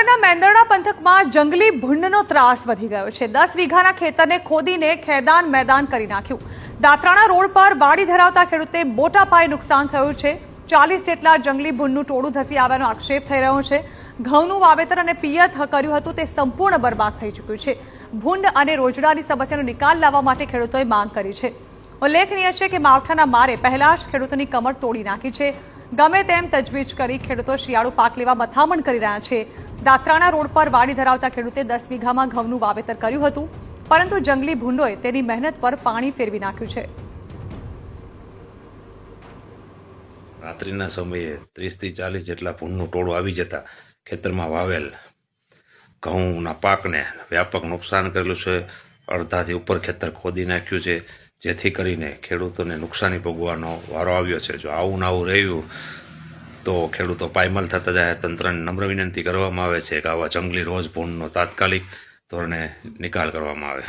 ભાવનગરના મેંદરડા પંથકમાં જંગલી ભૂંડનો ત્રાસ વધી ગયો છે। 10 વીઘાના ખેતરને ખોદીને ખેદાન મેદાન કરી નાખ્યું। દાત્રાણા રોડ પર વાડી ધરાવતા ખેડૂતે મોટા પાયે નુકસાન થયું છે। 40 જેટલા જંગલી ભૂંડનું ટોળું ધસી આવ્યાનો આક્ષેપ થઈ રહ્યો છે। ઘઉંનું વાવેતર અને પિયત કર્યું હતું તે સંપૂર્ણ બરબાદ થઈ ચૂક્યું છે। ભૂંડ અને રોજડાની સમસ્યાનો નિકાલ લાવવા માટે ખેડૂતોએ માંગ કરી છે। ઉલ્લેખનીય છે કે માવઠાના મારે પહેલા જ ખેડૂતોની કમર તોડી નાખી છે। ગમે તેમ તજવીજ કરી ખેડૂતો શિયાળુ પાક લેવા મથામણ કરી રહ્યા છે। દાત્રાણા રોડ પર વાડી ધરાવતા ખેડૂતે 10 વીઘામાં ઘઉંનું વાવેતર કર્યું હતું, પરંતુ જંગલી ભૂંડોએ તેની મહેનત પર પાણી ફેરવી નાખ્યું છે। રાત્રિના સમયે 30 થી 40 જેટલા ભૂંડનું ટોળું આવી જતા ખેતરમાં વાવેલ ઘઉંના પાકને વ્યાપક નુકસાન કરેલું છે। અડધાથી ઉપર ખેતર ખોદી નાખ્યું છે, જેથી કરીને ખેડૂતોને નુકસાની ભોગવવાનો વારો આવ્યો છે। જો આવું ને આવું રહ્યું તો ખેડૂતો પાયમાલ થતા જાય। તંત્રને નમ્ર વિનંતી કરવામાં આવે છે કે આવા જંગલી રોજ ભૂંડનો તાત્કાલિક ધોરણે નિકાલ કરવામાં આવે।